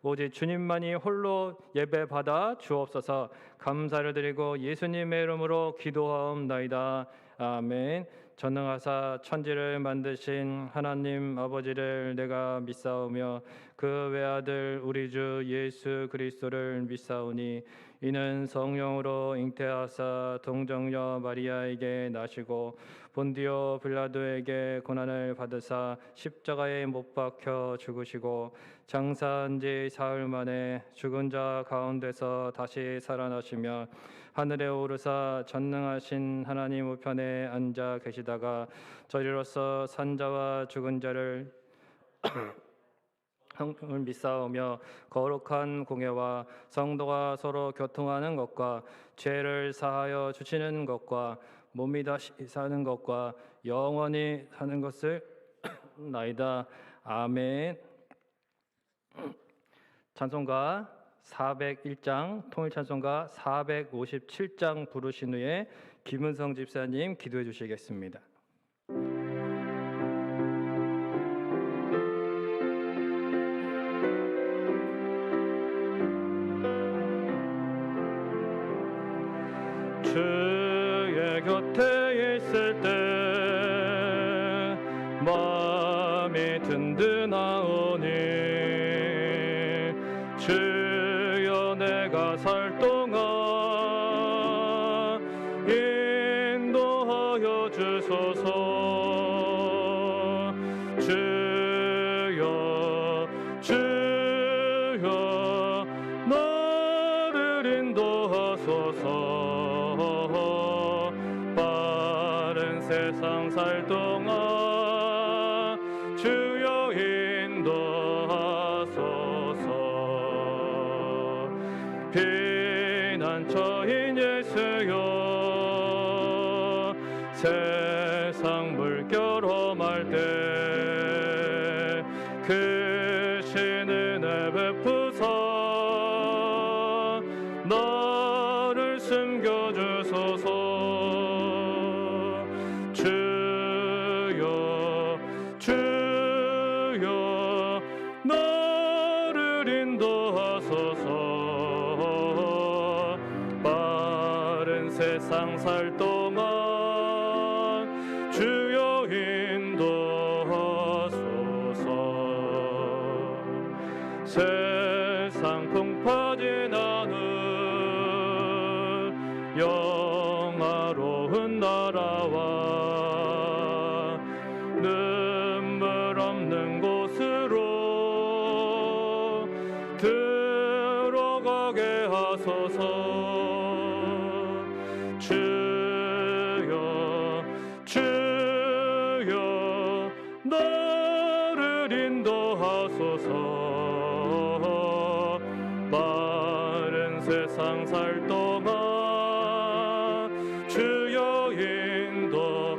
오직 주님만이 홀로 예배받아 주옵소서. 감사를 드리고 예수님의 이름으로 기도하옵나이다. 아멘. 전능하사 천지를 만드신 하나님 아버지를 내가 믿사오며 그 외아들 우리 주 예수 그리스도를 믿사오니 이는 성령으로 잉태하사 동정녀 마리아에게 나시고 본디오 빌라도에게 고난을 받으사 십자가에 못 박혀 죽으시고 장사한 지 사흘 만에 죽은 자 가운데서 다시 살아나시며 하늘에 오르사 전능하신 하나님 우편에 앉아 계시다가 저리로서 산자와 죽은 자를 성령을 믿사오며 거룩한 공예와 성도가 서로 교통하는 것과 죄를 사하여 주시는 것과 몸이 다시 사는 것과 영원히 사는 것을 나이다. 아멘. 찬송가 401장 통일찬송가 457장 부르신 후에 김은성 집사님 기도해 주시겠습니다. 주의 곁에 있을 때 마음이 든든하오니 주여 내가 살 동안 인도하여 주소서. 주여 주여 나를 인도하소서. 세상 살 동안 주여 인도하소서. 피난처인 예수여 세상 물결 험할 때 크신 은혜 베푸사 나를 숨겨주소서. 주여 주여 나를 인도하소서. 빠른 세상 살 동안 주여 인도하소서. 세상 풍파진 않은 영화로운 나라와 눈물 없는 곳으로 들어가게 하소서. 주여 주여 나를 인도하소서. 빠른 세상 살 동안 주여 인도하소서.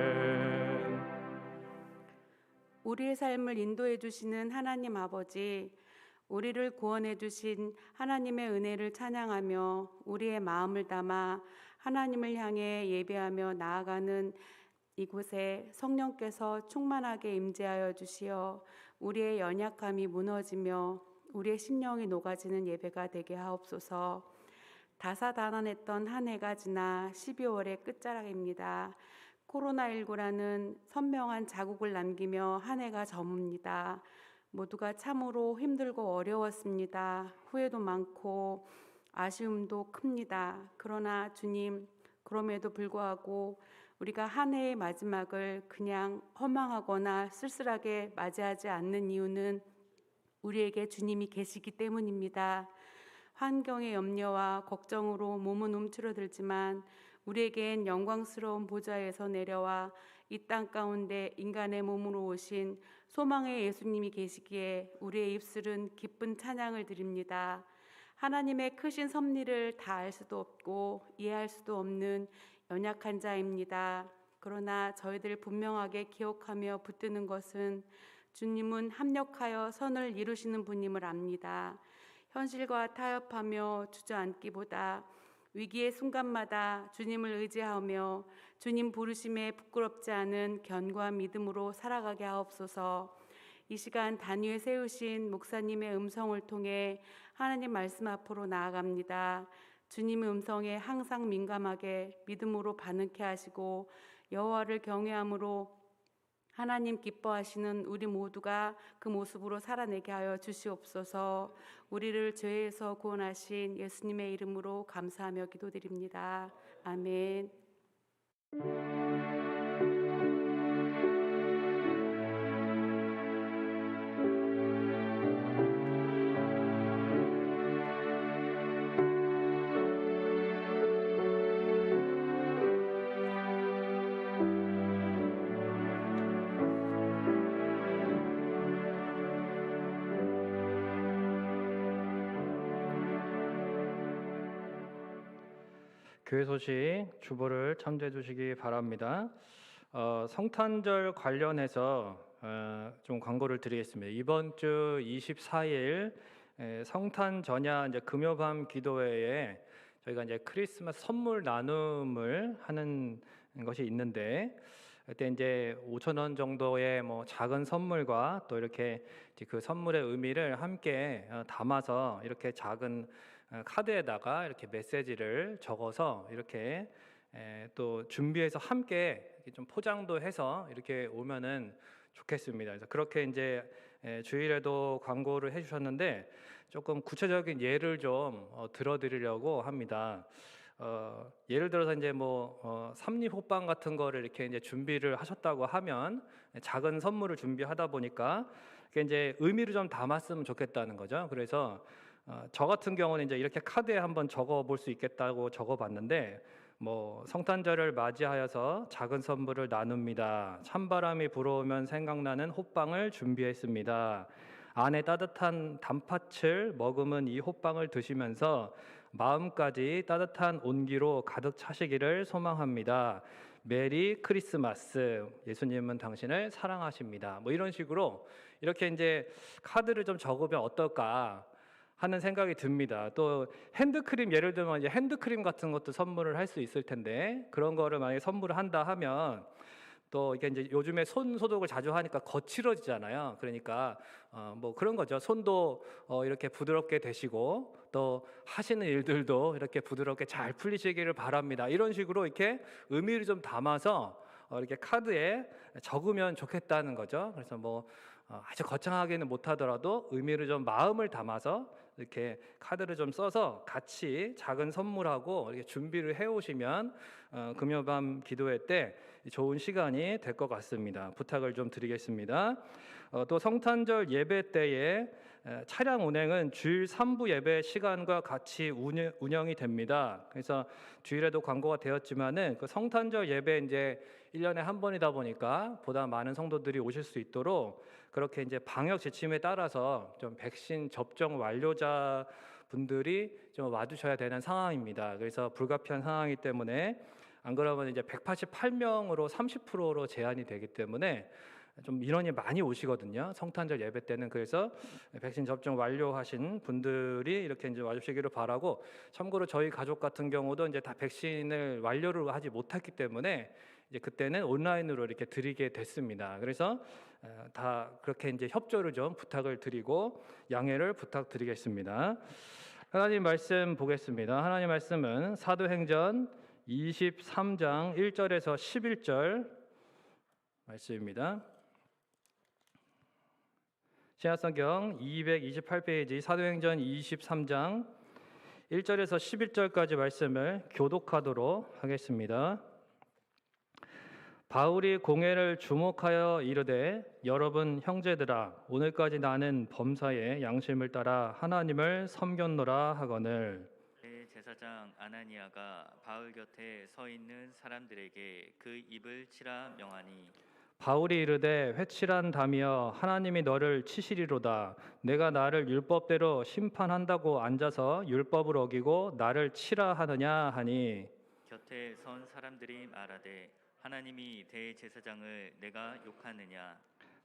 아멘. 우리의 삶을 인도해 주시는 하나님 아버지, 우리를 구원해 주신 하나님의 은혜를 찬양하며 우리의 마음을 담아 하나님을 향해 예배하며 나아가는 이곳에 성령께서 충만하게 임재하여 주시어 우리의 연약함이 무너지며 우리의 심령이 녹아지는 예배가 되게 하옵소서. 다사다난했던 한 해가 지나 12월의 끝자락입니다. 코로나19라는 선명한 자국을 남기며 한 해가 저뭅니다. 모두가 참으로 힘들고 어려웠습니다. 후회도 많고 아쉬움도 큽니다. 그러나 주님, 그럼에도 불구하고 우리가 한 해의 마지막을 그냥 허망하거나 쓸쓸하게 맞이하지 않는 이유는 우리에게 주님이 계시기 때문입니다. 환경의 염려와 걱정으로 몸은 움츠러들지만 우리에겐 영광스러운 보좌에서 내려와 이 땅 가운데 인간의 몸으로 오신 소망의 예수님이 계시기에 우리의 입술은 기쁜 찬양을 드립니다. 하나님의 크신 섭리를 다 알 수도 없고 이해할 수도 없는 연약한 자입니다. 그러나 저희들 분명하게 기억하며 붙드는 것은 주님은 합력하여 선을 이루시는 분임을 압니다. 현실과 타협하며 주저앉기보다 위기의 순간마다 주님을 의지하며 주님 부르심에 부끄럽지 않은 견고한 믿음으로 살아가게 하옵소서. 이 시간 단위에 세우신 목사님의 음성을 통해 하나님 말씀 앞으로 나아갑니다. 주님의 음성에 항상 민감하게 믿음으로 반응케 하시고 여호와를 경외함으로 하나님 기뻐하시는 우리 모두가 그 모습으로 살아내게 하여 주시옵소서. 우리를 죄에서 구원하신 예수님의 이름으로 감사하며 기도드립니다. 아멘. 교회 소식 주보를 참조해 주시기 바랍니다. 성탄절 관련해서 좀 광고를 드리겠습니다. 이번 주 24일 성탄 전야 이제 금요밤 기도회에 저희가 이제 크리스마스 선물 나눔을 하는 것이 있는데, 그때 이제 5,000원 정도의 뭐 작은 선물과 또 이렇게 그 선물의 의미를 함께 담아서 이렇게 작은 카드에다가 이렇게 메시지를 적어서 이렇게 또 준비해서 함께 좀 포장도 해서 이렇게 오면은 좋겠습니다. 그래서 그렇게 이제 주일에도 광고를 해주셨는데 조금 구체적인 예를 좀 들어드리려고 합니다. 예를 들어서 이제 뭐 삼립 호빵 같은 거를 이렇게 이제 준비를 하셨다고 하면 작은 선물을 준비하다 보니까 이게 이제 의미를 좀 담았으면 좋겠다는 거죠. 그래서 저 같은 경우는 이제 이렇게 카드에 한번 적어 볼 수 있겠다고 적어 봤는데, 뭐 성탄절을 맞이하여서 작은 선물을 나눕니다. 찬바람이 불어오면 생각나는 호빵을 준비했습니다. 안에 따뜻한 단팥을 머금은 이 호빵을 드시면서 마음까지 따뜻한 온기로 가득 차시기를 소망합니다. 메리 크리스마스. 예수님은 당신을 사랑하십니다. 뭐 이런 식으로 이렇게 이제 카드를 좀 적으면 어떨까 하는 생각이 듭니다. 또 핸드크림, 예를 들면 이제 핸드크림 같은 것도 선물을 할 수 있을 텐데, 그런 거를 만약에 선물을 한다 하면 또 이게 이제 요즘에 손 소독을 자주 하니까 거칠어지잖아요. 그러니까 뭐 그런 거죠. 손도 이렇게 부드럽게 되시고 또 하시는 일들도 이렇게 부드럽게 잘 풀리시기를 바랍니다. 이런 식으로 이렇게 의미를 좀 담아서 이렇게 카드에 적으면 좋겠다는 거죠. 그래서 뭐 아주 거창하게는 못하더라도 의미를 좀 마음을 담아서 이렇게 카드를 좀 써서 같이 작은 선물하고 이렇게 준비를 해오시면 금요밤 기도회 때 좋은 시간이 될 것 같습니다. 부탁을 좀 드리겠습니다. 또 성탄절 예배 때에 차량 운행은 주일 3부 예배 시간과 같이 운영이 됩니다. 그래서 주일에도 광고가 되었지만은 그 성탄절 예배 이제 1년에 한 번이다 보니까 보다 많은 성도들이 오실 수 있도록 그렇게 이제 방역 지침에 따라서 좀 백신 접종 완료자 분들이 좀 와주셔야 되는 상황입니다. 그래서 불가피한 상황이기 때문에, 안 그러면 이제 188명으로 30%로 제한이 되기 때문에 좀 인원이 많이 오시거든요. 성탄절 예배 때는. 그래서 백신 접종 완료하신 분들이 이렇게 이제 와주시기를 바라고, 참고로 저희 가족 같은 경우도 이제 다 백신을 완료를 하지 못했기 때문에 이제 그때는 온라인으로 이렇게 드리게 됐습니다. 그래서 다 그렇게 이제 협조를 좀 부탁을 드리고 양해를 부탁드리겠습니다. 하나님 말씀 보겠습니다. 하나님 말씀은 사도행전 23장 1절에서 11절 말씀입니다. 신약성경 228페이지 사도행전 23장 1절에서 11절까지 말씀을 교독하도록 하겠습니다. 바울이 공회를 주목하여 이르되, 여러분 형제들아, 오늘까지 나는 범사에 양심을 따라 하나님을 섬겼노라 하거늘. 제사장 아나니아가 바울 곁에 서 있는 사람들에게 그 입을 치라 명하니, 바울이 이르되, 회칠한다며 하나님이 너를 치시리로다. 내가 나를 율법대로 심판한다고 앉아서 율법을 어기고 나를 치라 하느냐 하니, 곁에 선 사람들이 말하되, 하나님이 대제사장을 내가 욕하느냐.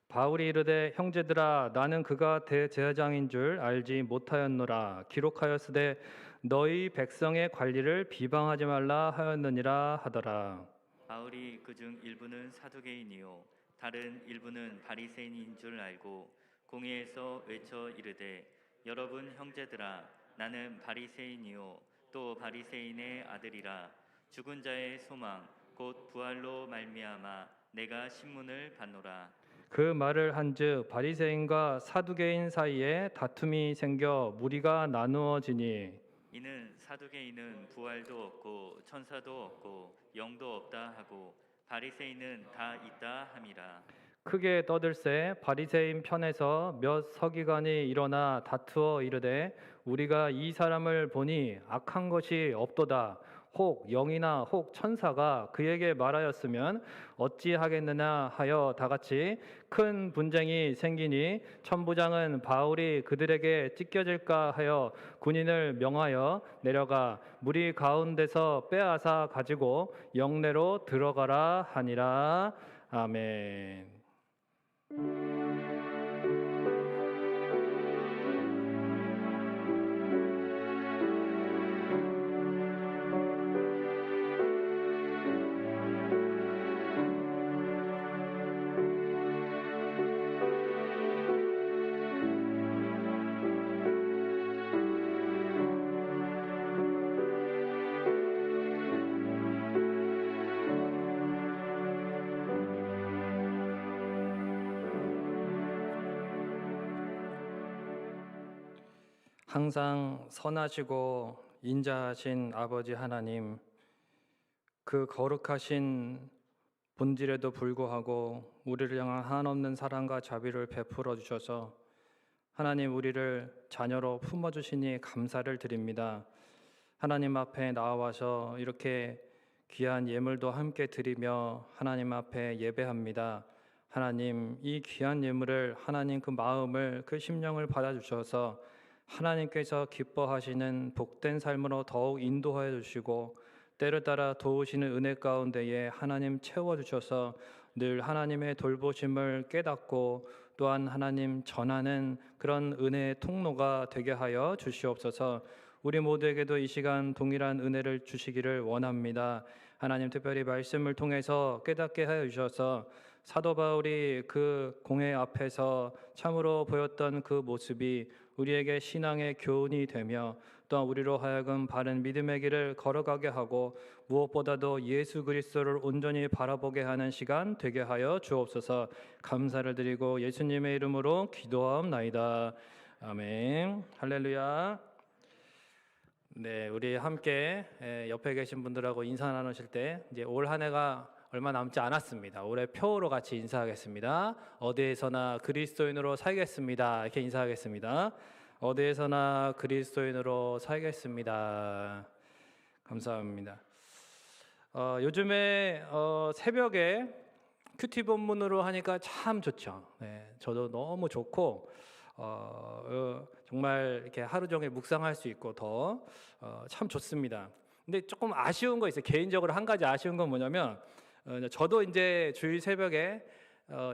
바울이 이르되, 형제들아, 나는 그가 대제사장인 줄 알지 못하였노라. 기록하였으되 너희 백성의 관리를 비방하지 말라 하였느니라 하더라. 바울이 그중 일부는 사두개인이요 다른 일부는 바리새인인 줄 알고 공회에서 외쳐 이르되 여러분 형제들아 나는 바리새인이요 또 바리새인의 아들이라 죽은 자의 소망 곧 부활로 말미암아 내가 신문을 받노라. 그 말을 한즉 바리새인과 사두개인 사이에 다툼이 생겨 무리가 나누어지니 이는 사두개인은 부활도 없고 천사도 없고 영도 없다 하고 바리새인은 다 있다 함이라. 크게 떠들새 바리새인 편에서 몇 서기관이 일어나 다투어 이르되 우리가 이 사람을 보니 악한 것이 없도다. 혹 영이나 혹 천사가 그에게 말하였으면 어찌하겠느냐 하여 다같이 큰 분쟁이 생기니 천부장은 바울이 그들에게 찢겨질까 하여 군인을 명하여 내려가 무리 가운데서 빼앗아 가지고 영내로 들어가라 하니라. 아멘. 항상 선하시고 인자하신 아버지 하나님, 그 거룩하신 본질에도 불구하고 우리를 향한 한없는 사랑과 자비를 베풀어 주셔서 하나님 우리를 자녀로 품어주시니 감사를 드립니다. 하나님 앞에 나와서 이렇게 귀한 예물도 함께 드리며 하나님 앞에 예배합니다. 하나님 이 귀한 예물을 하나님 그 마음을 그 심령을 받아주셔서 하나님께서 기뻐하시는 복된 삶으로 더욱 인도하여 주시고 때를 따라 도우시는 은혜 가운데에 하나님 채워주셔서 늘 하나님의 돌보심을 깨닫고 또한 하나님 전하는 그런 은혜의 통로가 되게 하여 주시옵소서. 우리 모두에게도 이 시간 동일한 은혜를 주시기를 원합니다. 하나님 특별히 말씀을 통해서 깨닫게 하여 주셔서 사도 바울이 그 공회 앞에서 참으로 보였던 그 모습이 우리에게 신앙의 교훈이 되며 또한 우리로 하여금 바른 믿음의 길을 걸어가게 하고 무엇보다도 예수 그리스도를 온전히 바라보게 하는 시간 되게 하여 주옵소서. 감사를 드리고 예수님의 이름으로 기도하옵나이다. 아멘. 할렐루야. 네, 우리 함께 옆에 계신 분들하고 인사 나누실 때 이제 올 한 해가 얼마 남지 않았습니다. 올해 표로 같이 인사하겠습니다. 어디에서나 그리스도인으로 살겠습니다. 이렇게 인사하겠습니다. 어디에서나 그리스도인으로 살겠습니다. 감사합니다. 요즘에 새벽에 큐티 본문으로 하니까 참 좋죠. 네, 저도 너무 좋고 정말 이렇게 하루 종일 묵상할 수 있고 더 참 좋습니다. 근데 조금 아쉬운 거 있어요. 개인적으로 한 가지 아쉬운 건 뭐냐면 저도 이제 주일 새벽에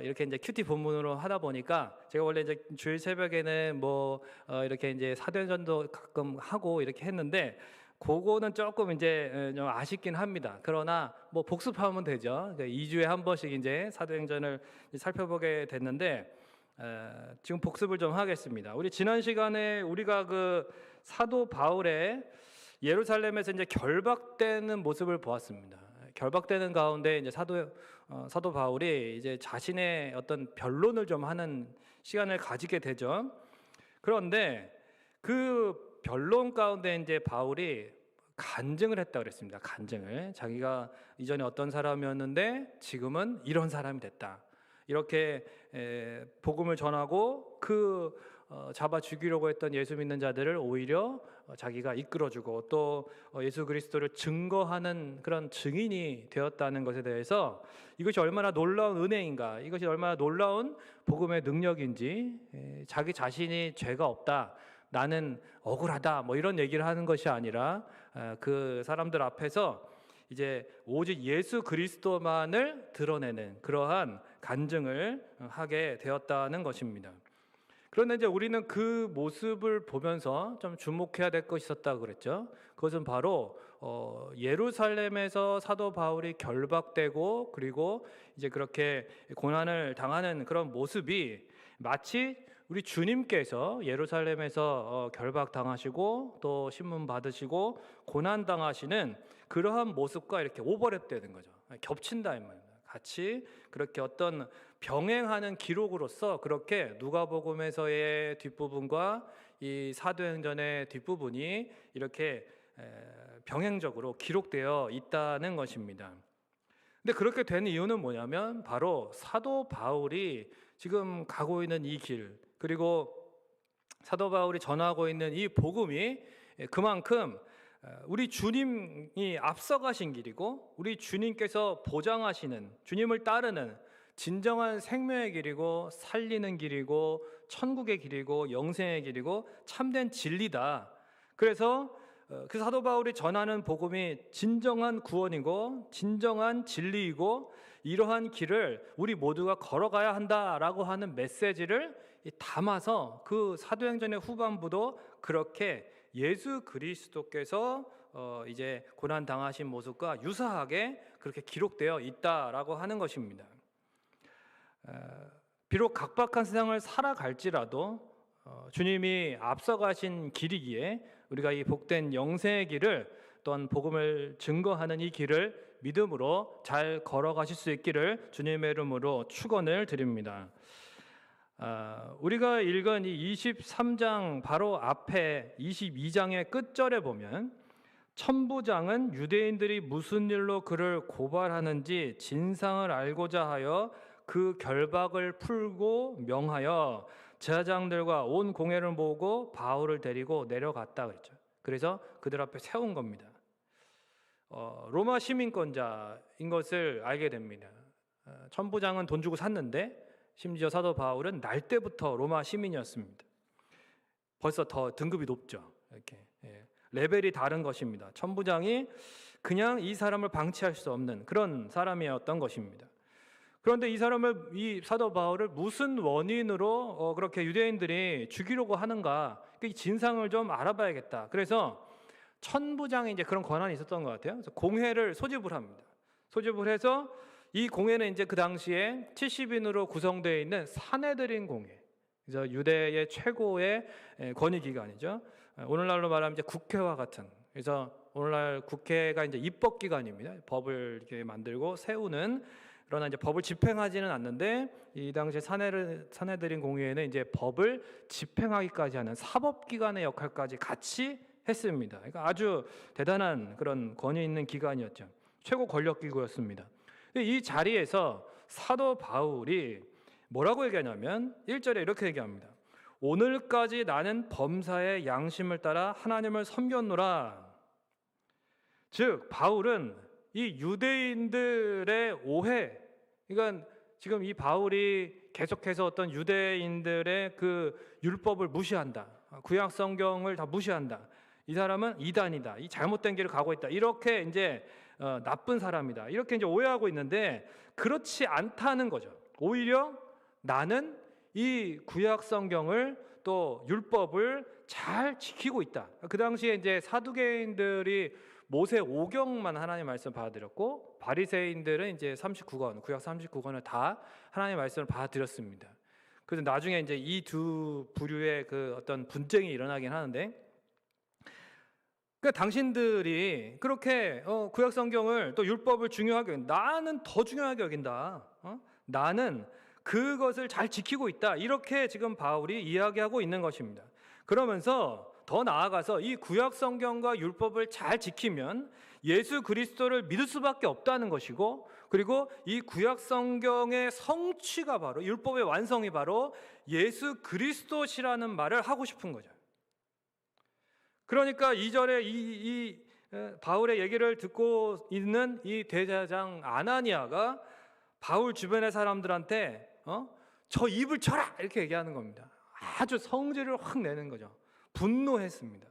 이렇게 이제 큐티 본문으로 하다 보니까 제가 원래 이제 주일 새벽에는 뭐 이렇게 이제 사도행전도 가끔 하고 이렇게 했는데 그거는 조금 이제 좀 아쉽긴 합니다. 그러나 뭐 복습하면 되죠. 2주에 한 번씩 이제 사도행전을 살펴보게 됐는데 지금 복습을 좀 하겠습니다. 우리 지난 시간에 우리가 그 사도 바울의 예루살렘에서 이제 결박되는 모습을 보았습니다. 결박되는 가운데 이제 사도 바울이 이제 자신의 어떤 변론을 좀 하는 시간을 가지게 되죠. 그런데 그 변론 가운데 이제 바울이 간증을 했다 그랬습니다. 간증을 자기가 이전에 어떤 사람이었는데 지금은 이런 사람이 됐다. 이렇게 복음을 전하고 그 잡아 죽이려고 했던 예수 믿는 자들을 오히려 자기가 이끌어주고 또 예수 그리스도를 증거하는 그런 증인이 되었다는 것에 대해서 이것이 얼마나 놀라운 은혜인가, 이것이 얼마나 놀라운 복음의 능력인지, 자기 자신이 죄가 없다, 나는 억울하다, 뭐 이런 얘기를 하는 것이 아니라 그 사람들 앞에서 이제 오직 예수 그리스도만을 드러내는 그러한 간증을 하게 되었다는 것입니다. 그런데 이제 우리는 그 모습을 보면서 좀 주목해야 될 것이 있었다고 그랬죠. 그것은 바로 예루살렘에서 사도 바울이 결박되고 그리고 이제 그렇게 고난을 당하는 그런 모습이 마치 우리 주님께서 예루살렘에서 결박당하시고 또 신문 받으시고 고난 당하시는 그러한 모습과 이렇게 오버랩되는 거죠. 겹친다 이 말입니다. 같이 그렇게 어떤 병행하는 기록으로서 그렇게 누가복음에서의 뒷부분과 이 사도행전의 뒷부분이 이렇게 병행적으로 기록되어 있다는 것입니다. 근데 그렇게 된 이유는 뭐냐면 바로 사도 바울이 지금 가고 있는 이 길, 그리고 사도 바울이 전하고 있는 이 복음이 그만큼 우리 주님이 앞서가신 길이고 우리 주님께서 보장하시는, 주님을 따르는 진정한 생명의 길이고 살리는 길이고 천국의 길이고 영생의 길이고 참된 진리다. 그래서 그 사도 바울이 전하는 복음이 진정한 구원이고 진정한 진리이고 이러한 길을 우리 모두가 걸어가야 한다라고 하는 메시지를 담아서 그 사도행전의 후반부도 그렇게 예수 그리스도께서 이제 고난 당하신 모습과 유사하게 그렇게 기록되어 있다라고 하는 것입니다. 비록 각박한 세상을 살아갈지라도 주님이 앞서가신 길이기에 우리가 이 복된 영생의 길을 또한 복음을 증거하는 이 길을 믿음으로 잘 걸어가실 수 있기를 주님의 이름으로 축원을 드립니다. 우리가 읽은 이 23장 바로 앞에 22장의 끝절에 보면 천부장은 유대인들이 무슨 일로 그를 고발하는지 진상을 알고자 하여 그 결박을 풀고 명하여 제사장들과 온 공회를 모으고 바울을 데리고 내려갔다 그랬죠. 그래서 그들 앞에 세운 겁니다. 로마 시민권자인 것을 알게 됩니다. 천부장은 돈 주고 샀는데 심지어 사도 바울은 날 때부터 로마 시민이었습니다. 벌써 더 등급이 높죠. 이렇게 레벨이 다른 것입니다. 천부장이 그냥 이 사람을 방치할 수 없는 그런 사람이었던 것입니다. 그런데 이 사도 바울을 무슨 원인으로 그렇게 유대인들이 죽이려고 하는가, 이 진상을 좀 알아봐야겠다. 그래서 천부장이 이제 그런 권한이 있었던 것 같아요. 그래서 공회를 소집을 합니다. 소집을 해서 이 공회는 이제 그 당시에 70인으로 구성되어 있는 산헤드린 공회. 그래서 유대의 최고의 권위 기관이죠. 오늘날로 말하면 이제 국회와 같은. 그래서 오늘날 국회가 이제 입법 기관입니다. 법을 이렇게 만들고 세우는. 그러나 이제 법을 집행하지는 않는데 이 당시에 산헤드린 공회에는 이제 법을 집행하기까지 하는 사법기관의 역할까지 같이 했습니다. 그러니까 아주 대단한 그런 권위 있는 기관이었죠. 최고 권력기구였습니다. 이 자리에서 사도 바울이 뭐라고 얘기하냐면 1절에 이렇게 얘기합니다. 오늘까지 나는 범사의 양심을 따라 하나님을 섬겼노라. 즉 바울은 이 유대인들의 오해, 그러니까 지금 이 바울이 계속해서 어떤 유대인들의 그 율법을 무시한다, 구약 성경을 다 무시한다, 이 사람은 이단이다, 이 잘못된 길을 가고 있다, 이렇게 이제 나쁜 사람이다, 이렇게 이제 오해하고 있는데 그렇지 않다는 거죠. 오히려 나는 이 구약 성경을 또 율법을 잘 지키고 있다. 그 당시에 이제 사두개인들이 모세 5경만 하나님 말씀 받아들였고 바리새인들은 이제 39권, 구약 39권을 다 하나님 말씀을 받아들였습니다. 그래서 나중에 이제 이 두 부류의 그 어떤 분쟁이 일어나긴 하는데, 그러니까 당신들이 그렇게 구약 성경을 또 율법을 중요하게, 나는 더 중요하게 여긴다. 나는 그것을 잘 지키고 있다. 이렇게 지금 바울이 이야기하고 있는 것입니다. 그러면서 더 나아가서 이 구약 성경과 율법을 잘 지키면 예수 그리스도를 믿을 수밖에 없다는 것이고, 그리고 이 구약 성경의 성취가 바로, 율법의 완성이 바로 예수 그리스도시라는 말을 하고 싶은 거죠. 그러니까 2절에 이 바울의 얘기를 듣고 있는 이 대제사장 아나니아가 바울 주변의 사람들한테 저 입을 쳐라 이렇게 얘기하는 겁니다. 아주 성질을 확 내는 거죠. 분노했습니다.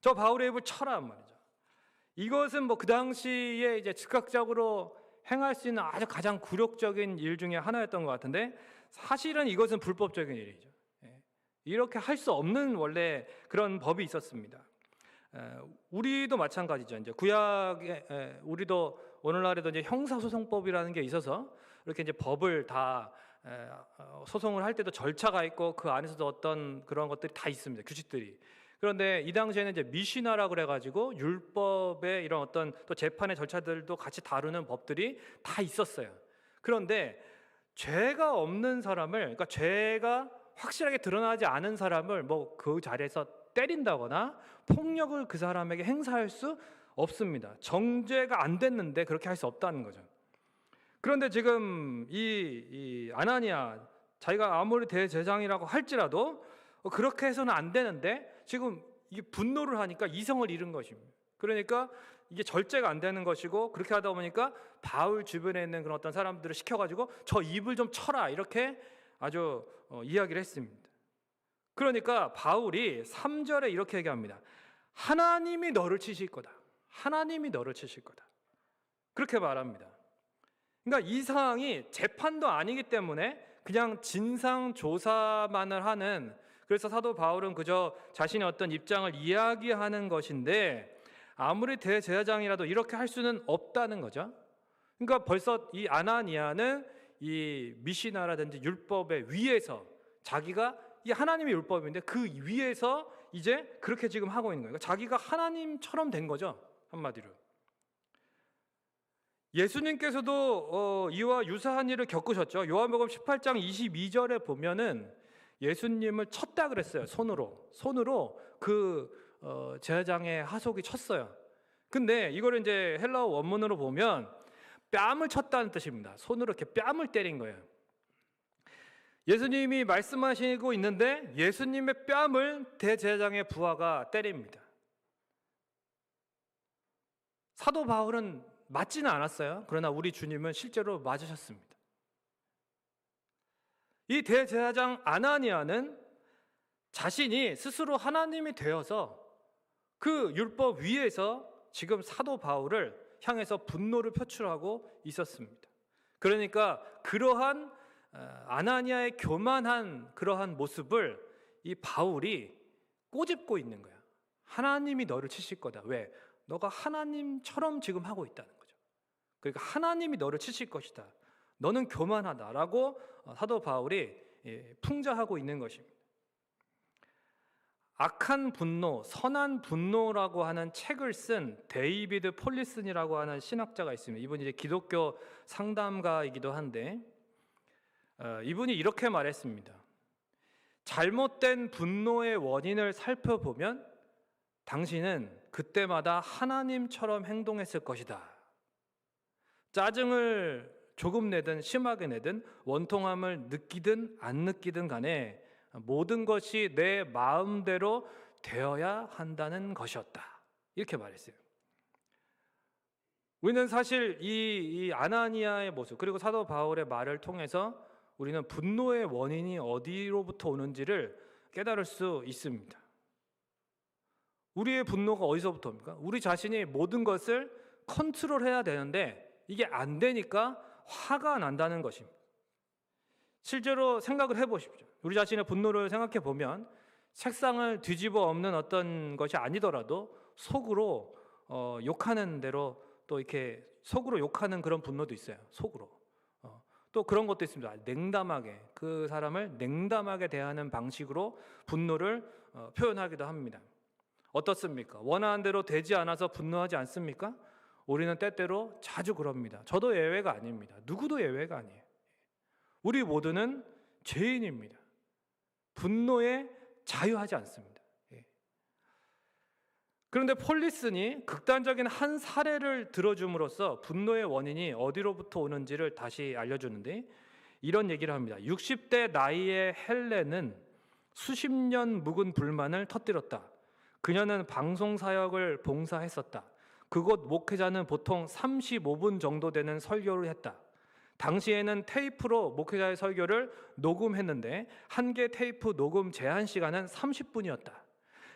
저 바울의 입을 쳐라 말이죠. 이것은 뭐 그 당시에 이제 즉각적으로 행할 수 있는 아주 가장 굴욕적인 일 중에 하나였던 것 같은데, 사실은 이것은 불법적인 일이죠. 이렇게 할 수 없는 원래 그런 법이 있었습니다. 우리도 마찬가지죠. 이제 구약에 우리도 오늘날에도 이제 형사소송법이라는 게 있어서 이렇게 이제 법을 다 소송을 할 때도 절차가 있고 그 안에서도 어떤 그런 것들이 다 있습니다. 규칙들이. 그런데 이 당시에는 이제 미시나라고 그래가지고 율법의 이런 어떤 또 재판의 절차들도 같이 다루는 법들이 다 있었어요. 그런데 죄가 없는 사람을, 그러니까 죄가 확실하게 드러나지 않은 사람을 뭐 그 자리에서 때린다거나 폭력을 그 사람에게 행사할 수 없습니다. 정죄가 안 됐는데 그렇게 할 수 없다는 거죠. 그런데 지금 이 아나니아, 자기가 아무리 대제사장이라고 할지라도 그렇게 해서는 안 되는데 지금 이게 분노를 하니까 이성을 잃은 것입니다. 그러니까 이게 절제가 안 되는 것이고, 그렇게 하다 보니까 바울 주변에 있는 그런 어떤 사람들을 시켜가지고 저 입을 좀 쳐라, 이렇게 아주 이야기를 했습니다. 그러니까 바울이 3절에 이렇게 얘기합니다. 하나님이 너를 치실 거다. 하나님이 너를 치실 거다. 그렇게 말합니다. 그러니까 이 상황이 재판도 아니기 때문에 그냥 진상조사만을 하는, 그래서 사도 바울은 그저 자신의 어떤 입장을 이야기하는 것인데 아무리 대제사장이라도 이렇게 할 수는 없다는 거죠. 그러니까 벌써 이 아나니아는 이 미시나라든지 율법의 위에서, 자기가 이 하나님의 율법인데 그 위에서 이제 그렇게 지금 하고 있는 거예요. 그러니까 자기가 하나님처럼 된 거죠, 한마디로. 예수님께서도 이와 유사한 일을 겪으셨죠. 요한복음 18장 22절에 보면은 예수님을 쳤다 그랬어요. 손으로 그 제사장의 하속이 쳤어요. 근데 이거를 이제 헬라어 원문으로 보면 뺨을 쳤다는 뜻입니다. 손으로 이렇게 뺨을 때린 거예요. 예수님이 말씀하시고 있는데 예수님의 뺨을 대제사장의 부하가 때립니다. 사도 바울은 맞지는 않았어요. 그러나 우리 주님은 실제로 맞으셨습니다. 이 대제사장 아나니아는 자신이 스스로 하나님이 되어서 그 율법 위에서 지금 사도 바울을 향해서 분노를 표출하고 있었습니다. 그러니까 그러한 아나니아의 교만한 그러한 모습을 이 바울이 꼬집고 있는 거야. 하나님이 너를 치실 거다. 왜? 너가 하나님처럼 지금 하고 있다는 거죠. 그러니까 하나님이 너를 치실 것이다. 너는 교만하다라고 사도 바울이 풍자하고 있는 것입니다. 악한 분노, 선한 분노라고 하는 책을 쓴 데이비드 폴리슨이라고 하는 신학자가 있습니다. 이분이 이제 기독교 상담가이기도 한데 이분이 이렇게 말했습니다. 잘못된 분노의 원인을 살펴보면 당신은 그때마다 하나님처럼 행동했을 것이다. 짜증을 조금 내든 심하게 내든 원통함을 느끼든 안 느끼든 간에 모든 것이 내 마음대로 되어야 한다는 것이었다. 이렇게 말했어요. 우리는 사실 이 아나니아의 모습, 그리고 사도 바울의 말을 통해서 우리는 분노의 원인이 어디로부터 오는지를 깨달을 수 있습니다. 우리의 분노가 어디서부터 옵니까? 우리 자신이 모든 것을 컨트롤해야 되는데 이게 안 되니까 화가 난다는 것입니다. 실제로 생각을 해보십시오. 우리 자신의 분노를 생각해 보면 책상을 뒤집어 엎는 어떤 것이 아니더라도 속으로 욕하는 대로 또 이렇게 속으로 욕하는 그런 분노도 있어요. 속으로. 또 그런 것도 있습니다. 냉담하게, 그 사람을 냉담하게 대하는 방식으로 분노를 표현하기도 합니다. 어떻습니까? 원하는 대로 되지 않아서 분노하지 않습니까? 우리는 때때로 자주 그럽니다. 저도 예외가 아닙니다. 누구도 예외가 아니에요. 우리 모두는 죄인입니다. 분노에 자유하지 않습니다. 그런데 폴리슨이 극단적인 한 사례를 들어줌으로써 분노의 원인이 어디로부터 오는지를 다시 알려주는데 이런 얘기를 합니다. 60대 나이의 헬렌은 수십 년 묵은 불만을 터뜨렸다. 그녀는 방송사역을 봉사했었다. 그곳 목회자는 보통 35분 정도 되는 설교를 했다. 당시에는 테이프로 목회자의 설교를 녹음했는데 한 개 테이프 녹음 제한 시간은 30분이었다.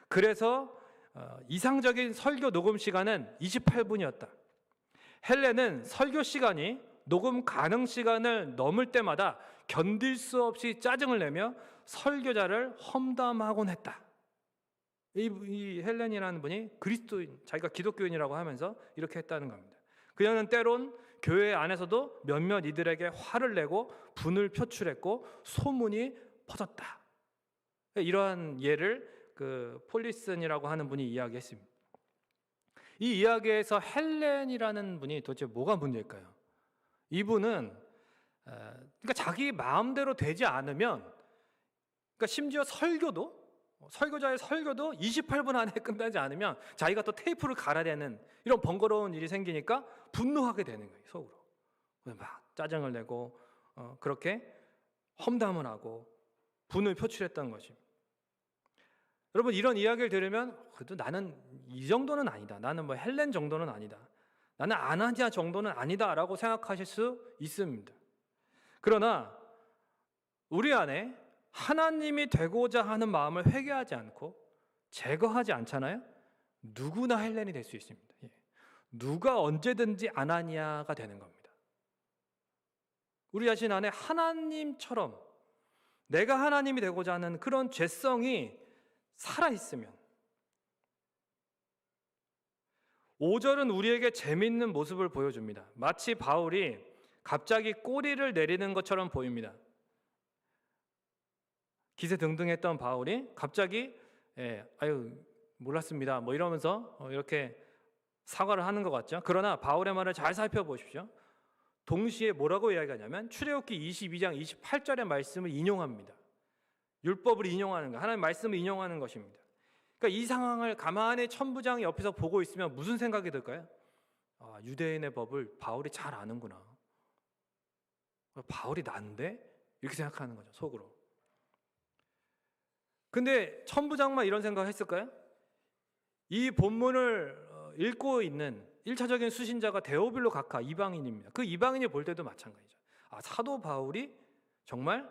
그래서 이상적인 설교 녹음 시간은 28분이었다. 헬렌은 설교 시간이 녹음 가능 시간을 넘을 때마다 견딜 수 없이 짜증을 내며 설교자를 험담하곤 했다. 이 헬렌이라는 분이 그리스도인, 자기가 기독교인이라고 하면서 이렇게 했다는 겁니다. 그녀는 때론 교회 안에서도 몇몇 이들에게 화를 내고 분을 표출했고 소문이 퍼졌다. 이러한 예를 폴리슨이라고 하는 분이 이야기했습니다. 이 이야기에서 헬렌이라는 분이 도대체 뭐가 문제일까요? 이분은 그러니까 자기 마음대로 되지 않으면, 그러니까 심지어 설교자의 설교도 28분 안에 끝나지 않으면 자기가 또 테이프를 갈아대는 이런 번거로운 일이 생기니까 분노하게 되는 거예요, 속으로. 막 짜증을 내고 그렇게 험담을 하고 분을 표출했던 것입니다. 여러분, 이런 이야기를 들으면 그래도 나는 이 정도는 아니다, 나는 뭐 헬렌 정도는 아니다, 나는 아나니아 정도는 아니다 라고 생각하실 수 있습니다. 그러나 우리 안에 하나님이 되고자 하는 마음을 회개하지 않고 제거하지 않잖아요. 누구나 헬렌이 될 수 있습니다. 누가 언제든지 아나니아가 되는 겁니다. 우리 자신 안에 하나님처럼 내가 하나님이 되고자 하는 그런 죄성이 살아있으면, 5절은 우리에게 재밌는 모습을 보여줍니다. 마치 바울이 갑자기 꼬리를 내리는 것처럼 보입니다. 기세등등했던 바울이 갑자기 아유 몰랐습니다 뭐 이러면서 이렇게 사과를 하는 것 같죠. 그러나 바울의 말을 잘 살펴보십시오. 동시에 뭐라고 이야기하냐면 출애굽기 22장 28절의 말씀을 인용합니다. 율법을 인용하는 거, 하나님의 말씀을 인용하는 것입니다. 그러니까 이 상황을 가만히 천부장이 옆에서 보고 있으면 무슨 생각이 들까요? 아, 유대인의 법을 바울이 잘 아는구나, 바울이 난데? 이렇게 생각하는 거죠, 속으로. 근데 천부장만 이런 생각을 했을까요? 이 본문을 읽고 있는 1차적인 수신자가 데오빌로 각하 이방인입니다. 그 이방인이 볼 때도 마찬가지죠. 아, 사도 바울이 정말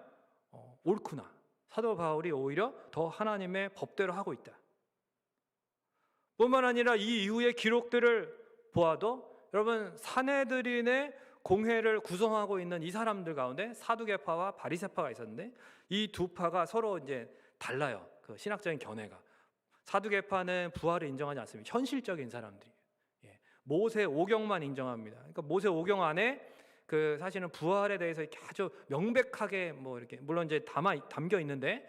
옳구나, 사도 바울이 오히려 더 하나님의 법대로 하고 있다. 뿐만 아니라 이 이후의 기록들을 보아도 여러분, 사내들인의 공회를 구성하고 있는 이 사람들 가운데 사두개파와 바리새파가 있었는데 이 두 파가 서로 이제 달라요. 그 신학적인 견해가. 사두개파는 부활을 인정하지 않습니다. 현실적인 사람들이에요. 모세 오경만 인정합니다. 그러니까 모세 오경 안에 그 사실은 부활에 대해서 이렇게 아주 명백하게 뭐 이렇게 물론 이제 담겨 있는데,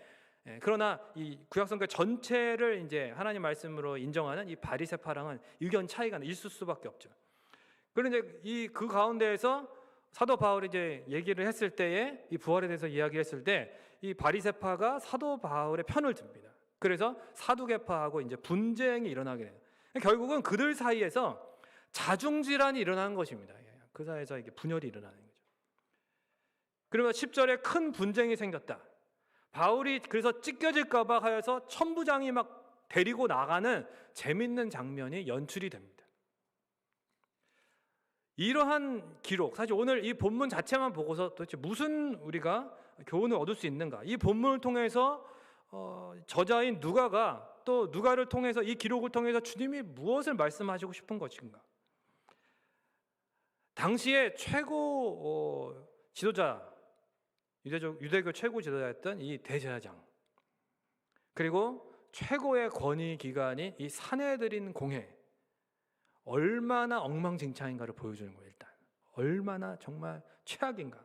그러나 이 구약성경 전체를 이제 하나님 말씀으로 인정하는 이 바리새파랑은 의견 차이가 있을 수밖에 없죠. 그런데 그 가운데에서 사도 바울이 이제 얘기를 했을 때에 이 부활에 대해서 이야기했을 때 이 바리새파가 사도 바울의 편을 듭니다. 그래서 사두개파하고 이제 분쟁이 일어나게 돼요. 결국은 그들 사이에서 자중질환이 일어나는 것입니다. 그 사이에서 이게 분열이 일어나는 거죠. 그러면 10절에 큰 분쟁이 생겼다. 바울이 그래서 찢겨질까 봐 하여서 천부장이 막 데리고 나가는 재밌는 장면이 연출이 됩니다. 이러한 기록, 사실 오늘 이 본문 자체만 보고서 도대체 무슨 우리가 교훈을 얻을 수 있는가? 이 본문을 통해서 저자인 누가가 또 누가를 통해서 이 기록을 통해서 주님이 무엇을 말씀하시고 싶은 것인가? 당시에 최고 지도자, 유대교 최고 지도자였던 이 대제사장, 그리고 최고의 권위 기관인 이 사내들인 공회, 얼마나 엉망진창인가를 보여주는 거예요. 일단 얼마나 정말 최악인가.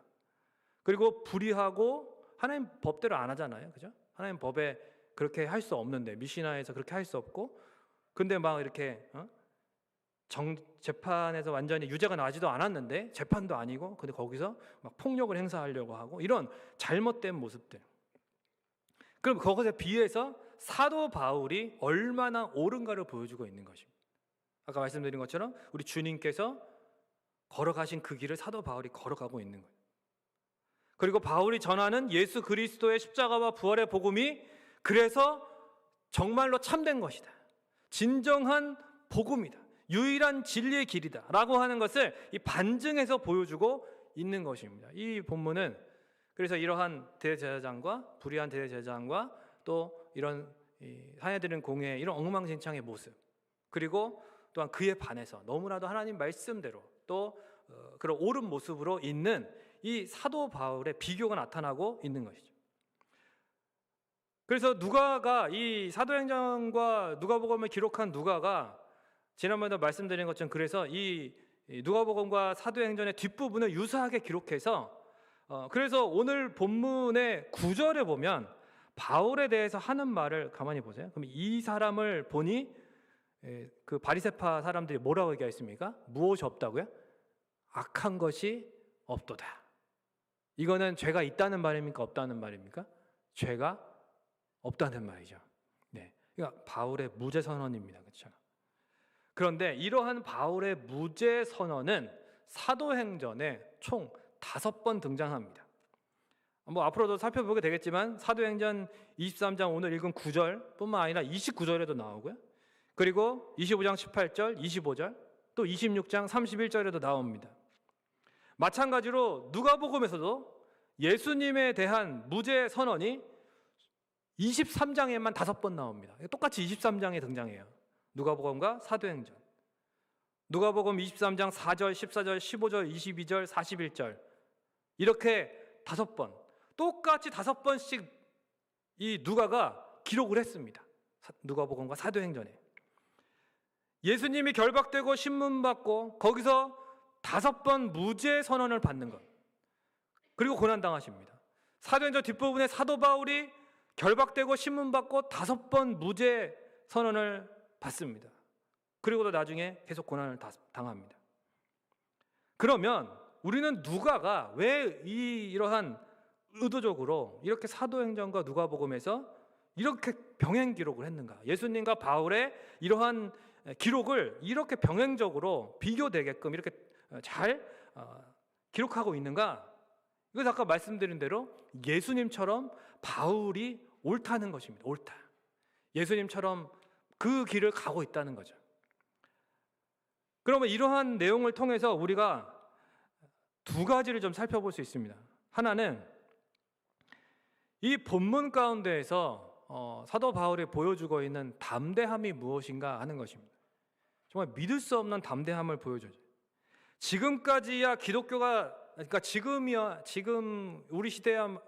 그리고 불의하고 하나님 법대로 안 하잖아요, 그죠? 하나님 법에 그렇게 할 수 없는데, 미시나에서 그렇게 할 수 없고, 근데 막 이렇게 재판에서 완전히 유죄가 나지도 않았는데, 재판도 아니고, 근데 거기서 막 폭력을 행사하려고 하고, 이런 잘못된 모습들. 그럼 거기에 비해서 사도 바울이 얼마나 옳은가를 보여주고 있는 것입니다. 아까 말씀드린 것처럼 우리 주님께서 걸어가신 그 길을 사도 바울이 걸어가고 있는 거예요. 그리고 바울이 전하는 예수 그리스도의 십자가와 부활의 복음이 그래서 정말로 참된 것이다, 진정한 복음이다, 유일한 진리의 길이다 라고 하는 것을 이 반증해서 보여주고 있는 것입니다. 이 본문은 그래서 이러한 대제사장과 불의한 대제사장과 또 이런 사내들인 공회, 이런 엉망진창의 모습, 그리고 또한 그에 반해서 너무나도 하나님 말씀대로 또 그런 옳은 모습으로 있는 이 사도 바울의 비교가 나타나고 있는 것이죠. 그래서 누가가 이 사도행전과 누가복음을 기록한 누가가 지난번에도 말씀드린 것처럼 그래서 이 누가복음과 사도행전의 뒷부분을 유사하게 기록해서 그래서 오늘 본문의 9절에 보면 바울에 대해서 하는 말을 가만히 보세요. 그럼 이 사람을 보니 그 바리새파 사람들이 뭐라고 얘기했습니까? 무엇이 없다고요? 악한 것이 없도다. 이거는 죄가 있다는 말입니까? 없다는 말입니까? 죄가 없다는 말이죠. 네, 그러니까 바울의 무죄 선언입니다. 그렇죠? 그런데 이러한 바울의 무죄 선언은 사도행전에 총 5번 등장합니다. 뭐 앞으로도 살펴보게 되겠지만 사도행전 23장 오늘 읽은 9절뿐만 아니라 29절에도 나오고요. 그리고 25장 18절, 25절, 또 26장 31절에도 나옵니다. 마찬가지로 누가복음에서도 예수님에 대한 무죄 선언이 23장에만 5번 나옵니다. 똑같이 23장에 등장해요. 누가복음과 사도행전. 누가복음 23장 4절, 14절, 15절, 22절, 41절 이렇게 5번 똑같이 5번씩 이 누가가 기록을 했습니다. 누가복음과 사도행전에 예수님이 결박되고 신문받고 거기서 5번 무죄 선언을 받는 것, 그리고 고난당하십니다. 사도행전 뒷부분에 사도 바울이 결박되고 신문받고 5번 무죄 선언을 받습니다. 그리고도 나중에 계속 고난을 당합니다. 그러면 우리는 누가가 왜 이러한 의도적으로 이렇게 사도행전과 누가복음에서 이렇게 병행 기록을 했는가? 예수님과 바울의 이러한 기록을 이렇게 병행적으로 비교되게끔 이렇게 잘 기록하고 있는가? 이것은 아까 말씀드린 대로 예수님처럼 바울이 옳다는 것입니다. 옳다. 예수님처럼 그 길을 가고 있다는 거죠. 그러면 이러한 내용을 통해서 우리가 2가지를 좀 살펴볼 수 있습니다. 하나는 이 본문 가운데에서 사도 바울이 보여주고 있는 담대함이 무엇인가 하는 것입니다. 정말 믿을 수 없는 담대함을 보여줘요. 지금까지야 기독교가, 그러니까 지금 우리 시대야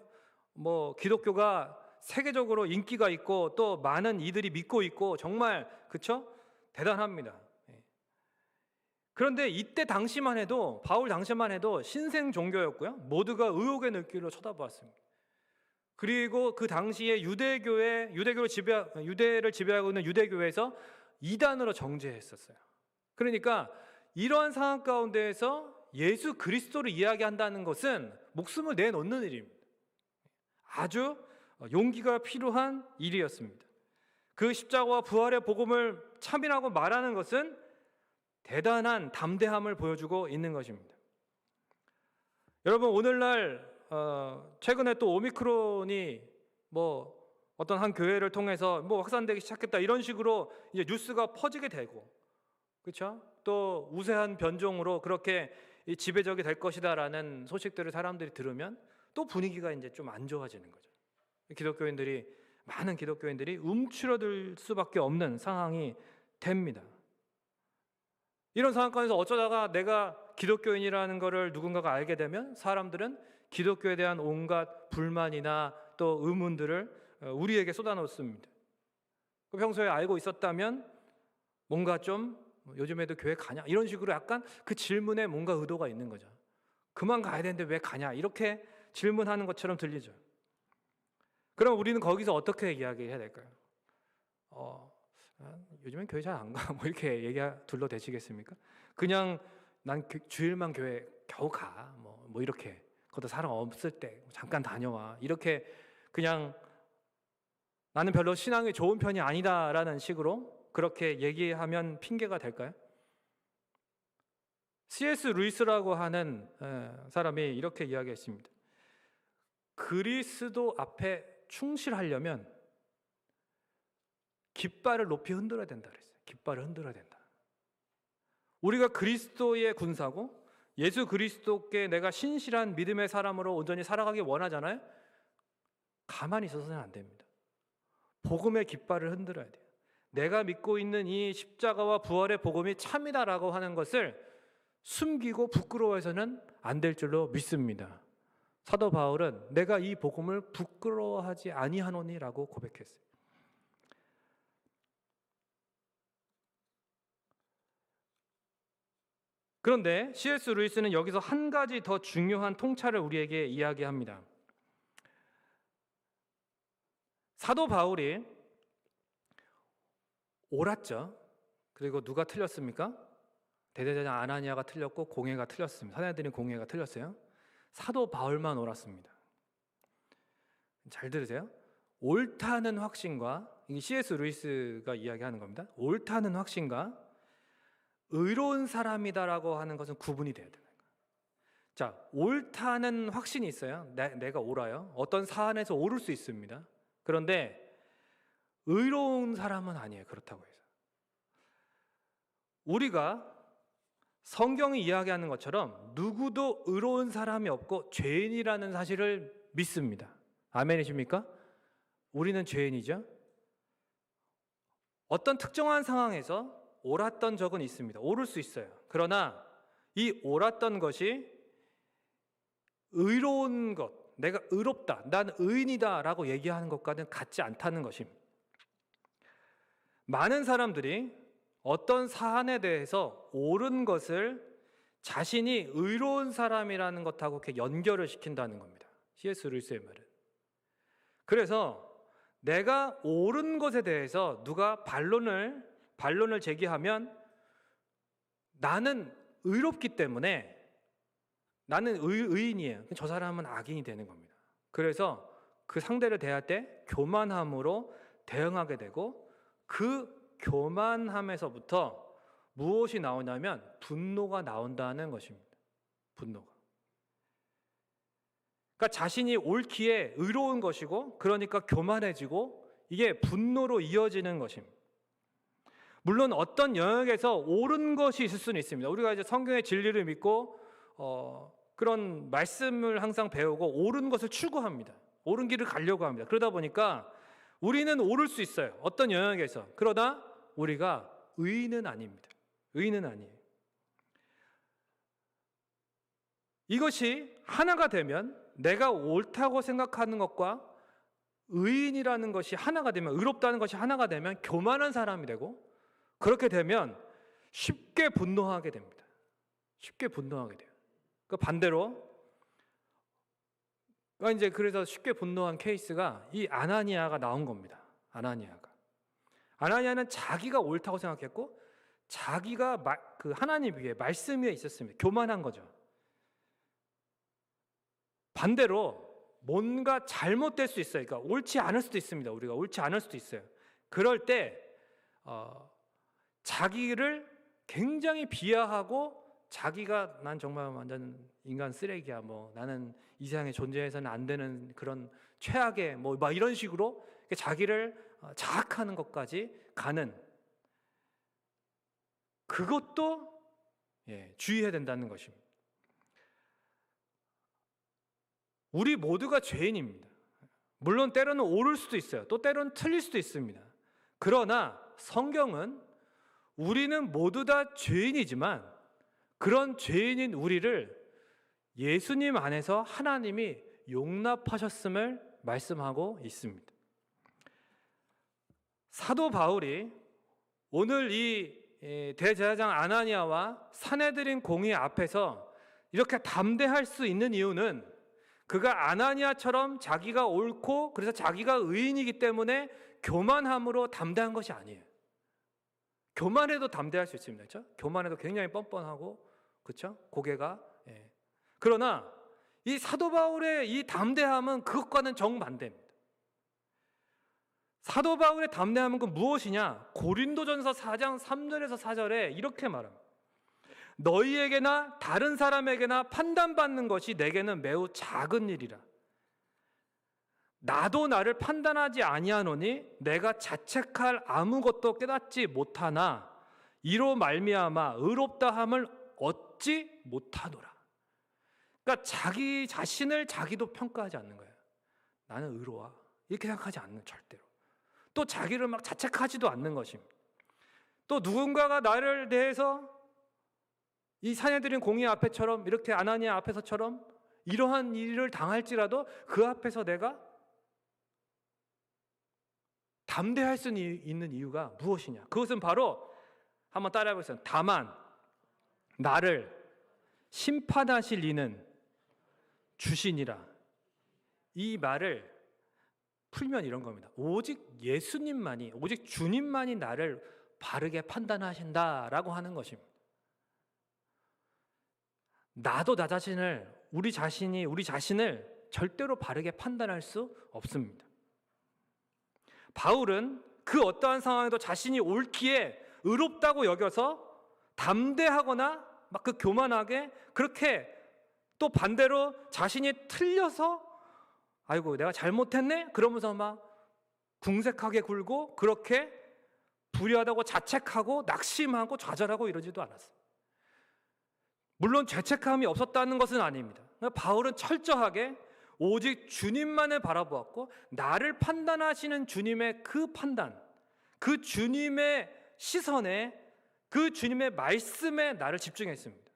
뭐 기독교가 세계적으로 인기가 있고 또 많은 이들이 믿고 있고 정말 그렇죠? 대단합니다. 그런데 이때 당시만 해도 바울 당시만 해도 신생 종교였고요. 모두가 의혹의 눈길로 쳐다보았습니다. 그리고 그 당시에 유대를 지배하고 있는 유대교회에서 이단으로 정죄했었어요. 그러니까 이러한 상황 가운데에서 예수 그리스도를 이야기한다는 것은 목숨을 내놓는 일입니다. 아주 용기가 필요한 일이었습니다. 그 십자가와 부활의 복음을 참인하고 말하는 것은 대단한 담대함을 보여주고 있는 것입니다. 여러분, 오늘날 최근에 또 오미크론이 뭐 어떤 한 교회를 통해서 뭐 확산되기 시작했다 이런 식으로 이제 뉴스가 퍼지게 되고, 그렇죠? 또 우세한 변종으로 그렇게 지배적이 될 것이다라는 소식들을 사람들이 들으면 또 분위기가 이제 좀 안 좋아지는 거죠. 많은 기독교인들이 움츠러들 수밖에 없는 상황이 됩니다. 이런 상황 가운데서 어쩌다가 내가 기독교인이라는 것을 누군가가 알게 되면 사람들은 기독교에 대한 온갖 불만이나 또 의문들을 우리에게 쏟아놓습니다. 평소에 알고 있었다면 뭔가 좀 요즘에도 교회 가냐? 이런 식으로 약간 그 질문에 뭔가 의도가 있는 거죠. 그만 가야 되는데 왜 가냐? 이렇게 질문하는 것처럼 들리죠. 그럼 우리는 거기서 어떻게 이야기해야 될까요? 요즘엔 교회 잘 안 가. 뭐 이렇게 둘러대시겠습니까? 그냥 난 주일만 교회 겨우 가. 뭐 이렇게. 그것도 사람 없을 때 잠깐 다녀와. 이렇게 그냥 나는 별로 신앙이 좋은 편이 아니다라는 식으로 그렇게 얘기하면 핑계가 될까요? C.S. 루이스라고 하는 사람이 이렇게 이야기했습니다. 그리스도 앞에 충실하려면 깃발을 높이 흔들어야 된다 그랬어요. 깃발을 흔들어야 된다. 우리가 그리스도의 군사고 예수 그리스도께 내가 신실한 믿음의 사람으로 온전히 살아가기 원하잖아요. 가만히 있어서는 안 됩니다. 복음의 깃발을 흔들어야 돼요. 내가 믿고 있는 이 십자가와 부활의 복음이 참이다라고 하는 것을 숨기고 부끄러워해서는 안 될 줄로 믿습니다. 사도 바울은 내가 이 복음을 부끄러워하지 아니하노니라고 고백했어요. 그런데 C.S. 루이스는 여기서 한 가지 더 중요한 통찰을 우리에게 이야기합니다. 사도 바울이 옳았죠. 그리고 누가 틀렸습니까? 대제사장 아나니아가 틀렸고 공회가 틀렸습니다. 사내들인 공회가 틀렸어요. 사도 바울만 옳았습니다. 잘 들으세요. 옳다는 확신과, 이게 C.S. 루이스가 이야기하는 겁니다. 옳다는 확신과 의로운 사람이다라고 하는 것은 구분이 돼야 되는 거예요. 자, 옳다는 확신이 있어요. 내가 옳아요. 어떤 사안에서 옳을 수 있습니다. 그런데 의로운 사람은 아니에요. 그렇다고 해서 우리가 성경이 이야기하는 것처럼 누구도 의로운 사람이 없고 죄인이라는 사실을 믿습니다. 아멘이십니까? 우리는 죄인이죠. 어떤 특정한 상황에서 옳았던 적은 있습니다. 옳을 수 있어요. 그러나 이 옳았던 것이 의로운 것, 내가 의롭다, 난 의인이다 라고 얘기하는 것과는 같지 않다는 것입니다. 많은 사람들이 어떤 사안에 대해서 옳은 것을 자신이 의로운 사람이라는 것하고 이렇게 연결을 시킨다는 겁니다. C.S. 루이스의 말은. 그래서 내가 옳은 것에 대해서 누가 반론을 제기하면 나는 의롭기 때문에 나는 의인이에요. 저 사람은 악인이 되는 겁니다. 그래서 그 상대를 대할 때 교만함으로 대응하게 되고 그 교만함에서부터 무엇이 나오냐면 분노가 나온다는 것입니다. 분노가. 그러니까 자신이 옳기에 의로운 것이고 그러니까 교만해지고 이게 분노로 이어지는 것입니다. 물론 어떤 영역에서 옳은 것이 있을 수는 있습니다. 우리가 이제 성경의 진리를 믿고 그런 말씀을 항상 배우고 옳은 것을 추구합니다. 옳은 길을 가려고 합니다. 그러다 보니까 우리는 옳을 수 있어요. 어떤 영역에서. 그러나 우리가 의인은 아닙니다. 의인은 아니에요. 이것이 하나가 되면 내가 옳다고 생각하는 것과 의인이라는 것이 하나가 되면, 의롭다는 것이 하나가 되면 교만한 사람이 되고, 그렇게 되면 쉽게 분노하게 됩니다. 쉽게 분노하게 돼요. 그 반대로 이제 그래서 쉽게 분노한 케이스가 이 아나니아가 나온 겁니다. 아나니아는 자기가 옳다고 생각했고 자기가 그 하나님 위에 말씀 위에 있었습니다. 교만한 거죠. 반대로 뭔가 잘못될 수 있어요. 그러니까 옳지 않을 수도 있습니다. 우리가 옳지 않을 수도 있어요. 그럴 때 자기를 굉장히 비하하고 자기가 난 정말 완전 인간 쓰레기야, 뭐 나는 이 세상에 존재해서는 안 되는 그런 최악의 뭐 막 이런 식으로 자기를 자학하는 것까지 가는, 그것도 주의해야 된다는 것입니다. 우리 모두가 죄인입니다. 물론 때로는 옳을 수도 있어요. 또 때로는 틀릴 수도 있습니다. 그러나 성경은 우리는 모두 다 죄인이지만 그런 죄인인 우리를 예수님 안에서 하나님이 용납하셨음을 말씀하고 있습니다. 사도 바울이 오늘 이 대제사장 아나니아와 사내들인 공의 앞에서 이렇게 담대할 수 있는 이유는 그가 아나니아처럼 자기가 옳고 그래서 자기가 의인이기 때문에 교만함으로 담대한 것이 아니에요. 교만해도 담대할 수 있습니다. 그렇죠? 교만해도 굉장히 뻔뻔하고, 그렇죠? 고개가. 그러나 이 사도 바울의 이 담대함은 그것과는 정반대입니다. 사도 바울의 담대함은 그 무엇이냐? 고린도전서 4장 3절에서 4절에 이렇게 말합니다. 너희에게나 다른 사람에게나 판단받는 것이 내게는 매우 작은 일이라. 나도 나를 판단하지 아니하노니 내가 자책할 아무것도 깨닫지 못하나 이로 말미암아 의롭다함을 얻지 못하노라. 그러니까 자기 자신을 자기도 평가하지 않는 거예요. 나는 의로워 이렇게 생각하지 않는, 절대로. 또 자기를 막 자책하지도 않는 것입니다. 또 누군가가 나를 대해서 이 사내들인 공의 앞에처럼, 이렇게 아나니아 앞에서처럼 이러한 일을 당할지라도 그 앞에서 내가 담대할 수 있는 이유가 무엇이냐? 그것은 바로 한번 따라해 보세요. 다만 나를 심판하실 이는 주시니라. 이 말을 풀면 이런 겁니다. 오직 예수님만이, 오직 주님만이 나를 바르게 판단하신다라고 하는 것입니다. 나도 나 자신을, 우리 자신을 절대로 바르게 판단할 수 없습니다. 바울은 그 어떠한 상황에도 자신이 옳기에 의롭다고 여겨서 담대하거나 막 그 교만하게 그렇게 또 반대로 자신이 틀려서 아이고 내가 잘못했네 그러면서 막 궁색하게 굴고 그렇게 불의하다고 자책하고 낙심하고 좌절하고 이러지도 않았어요. 물론 죄책감이 없었다는 것은 아닙니다. 바울은 철저하게 오직 주님만을 바라보았고 나를 판단하시는 주님의 그 판단, 그 주님의 시선에, 그 주님의 말씀에 나를 집중했습니다.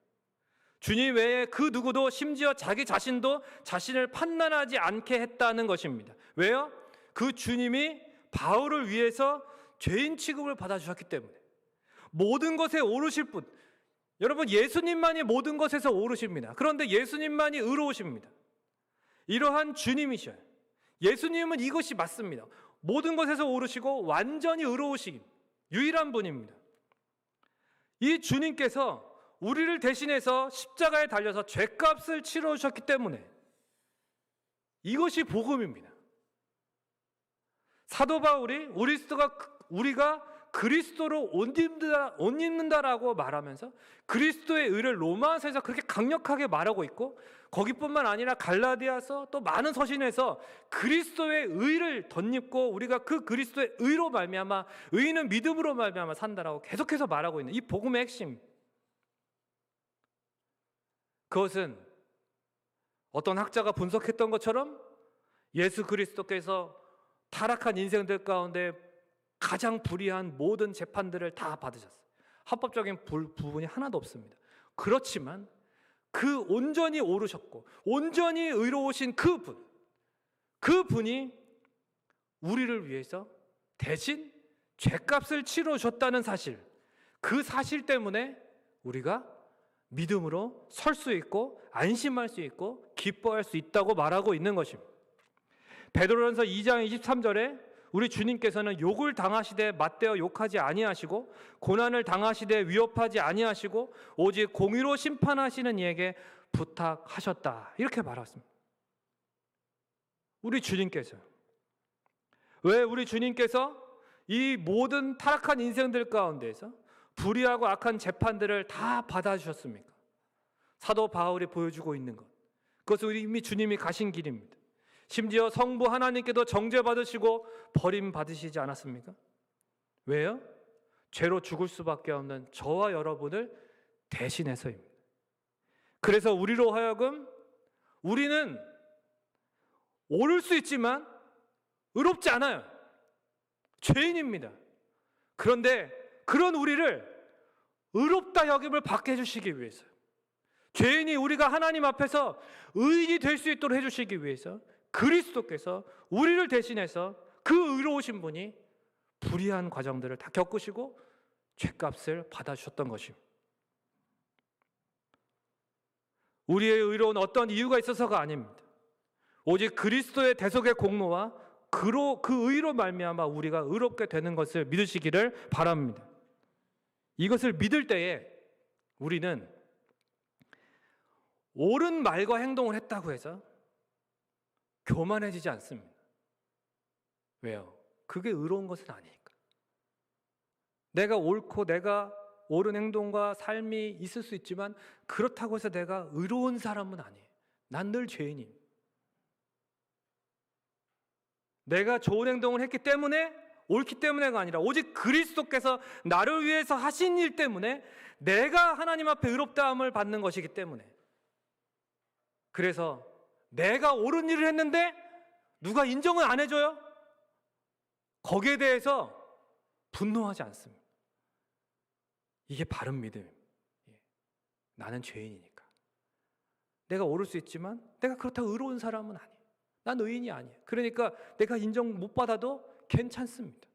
주님 외에 그 누구도 심지어 자기 자신도 자신을 판단하지 않게 했다는 것입니다. 왜요? 그 주님이 바울을 위해서 죄인 취급을 받아주셨기 때문에. 모든 것에 오르실 분, 여러분 예수님만이 모든 것에서 오르십니다. 그런데 예수님만이 의로우십니다. 이러한 주님이셔요. 예수님은 이것이 맞습니다. 모든 것에서 오르시고 완전히 의로우신 유일한 분입니다. 이 주님께서 우리를 대신해서 십자가에 달려서 죄값을 치러 주셨기 때문에 이것이 복음입니다. 사도 바울이 우리가 그리스도로 옷 입는다라고 말하면서 그리스도의 의를 로마서에서 그렇게 강력하게 말하고 있고 거기뿐만 아니라 갈라디아서 또 많은 서신에서 그리스도의 의를 덧입고 우리가 그 그리스도의 의로 말미암아 의인은 믿음으로 말미암아 산다라고 계속해서 말하고 있는 이 복음의 핵심, 그것은 어떤 학자가 분석했던 것처럼 예수 그리스도께서 타락한 인생들 가운데 가장 불의한 모든 재판들을 다 받으셨어요. 합법적인 부분이 하나도 없습니다. 그렇지만 그 온전히 오르셨고 온전히 의로우신 그분이 우리를 위해서 대신 죄값을 치러주셨다는 사실, 그 사실 때문에 우리가 믿음으로 설 수 있고 안심할 수 있고 기뻐할 수 있다고 말하고 있는 것입니다. 베드로전서 2장 23절에 우리 주님께서는 욕을 당하시되 맞대어 욕하지 아니하시고 고난을 당하시되 위협하지 아니하시고 오직 공의로 심판하시는 이에게 부탁하셨다, 이렇게 말했습니다. 우리 주님께서, 왜 우리 주님께서 이 모든 타락한 인생들 가운데에서 불의하고 악한 재판들을 다 받아주셨습니까? 사도 바울이 보여주고 있는 것, 그것은 이미 주님이 가신 길입니다. 심지어 성부 하나님께도 정죄받으시고 버림받으시지 않았습니까? 왜요? 죄로 죽을 수밖에 없는 저와 여러분을 대신해서입니다. 그래서 우리로 하여금 우리는 오를 수 있지만 의롭지 않아요. 죄인입니다. 그런데 그런 우리를 의롭다 여김을 받게 해주시기 위해서, 죄인이 우리가 하나님 앞에서 의인이 될 수 있도록 해주시기 위해서 그리스도께서 우리를 대신해서 그 의로우신 분이 불의한 과정들을 다 겪으시고 죄값을 받아주셨던 것입니다. 우리의 의로운 어떤 이유가 있어서가 아닙니다. 오직 그리스도의 대속의 공로와 그 의로 말미암아 우리가 의롭게 되는 것을 믿으시기를 바랍니다. 이것을 믿을 때에 우리는 옳은 말과 행동을 했다고 해서 교만해지지 않습니다. 왜요? 그게 의로운 것은 아니니까. 내가 옳고 내가 옳은 행동과 삶이 있을 수 있지만 그렇다고 해서 내가 의로운 사람은 아니에요. 난 늘 죄인임. 내가 좋은 행동을 했기 때문에, 옳기 때문에가 아니라 오직 그리스도께서 나를 위해서 하신 일 때문에 내가 하나님 앞에 의롭다함을 받는 것이기 때문에, 그래서 내가 옳은 일을 했는데 누가 인정을 안 해줘요? 거기에 대해서 분노하지 않습니다. 이게 바른 믿음입니다. 나는 죄인이니까. 내가 옳을 수 있지만 내가 그렇다고 의로운 사람은 아니에요. 난 의인이 아니에요. 그러니까 내가 인정 못 받아도 괜찮습니다.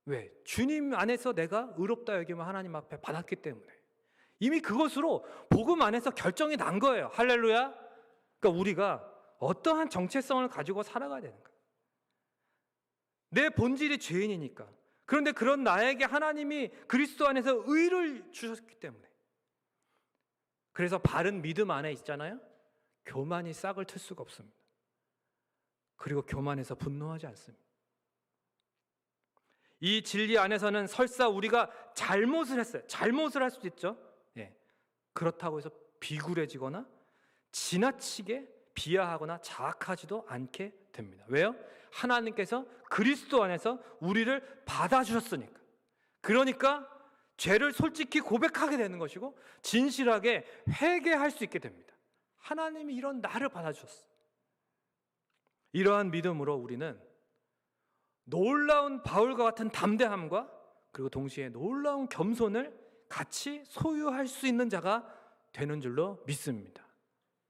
왜? 주님 안에서 내가 의롭다 여기면 하나님 앞에 받았기 때문에 이미 그것으로 복음 안에서 결정이 난 거예요. 할렐루야. 그러니까 우리가 어떠한 정체성을 가지고 살아가야 되는 거예요. 내 본질이 죄인이니까. 그런데 그런 나에게 하나님이 그리스도 안에서 의를 주셨기 때문에, 그래서 바른 믿음 안에 있잖아요. 교만이 싹을 틀 수가 없습니다. 그리고 교만해서 분노하지 않습니다. 이 진리 안에서는 설사 우리가 잘못을 했어요. 잘못을 할 수도 있죠. 예. 그렇다고 해서 비굴해지거나 지나치게 비하하거나 자학하지도 않게 됩니다. 왜요? 하나님께서 그리스도 안에서 우리를 받아주셨으니까. 그러니까 죄를 솔직히 고백하게 되는 것이고 진실하게 회개할 수 있게 됩니다. 하나님이 이런 나를 받아주셨어요. 이러한 믿음으로 우리는 놀라운 바울과 같은 담대함과 그리고 동시에 놀라운 겸손을 같이 소유할 수 있는 자가 되는 줄로 믿습니다.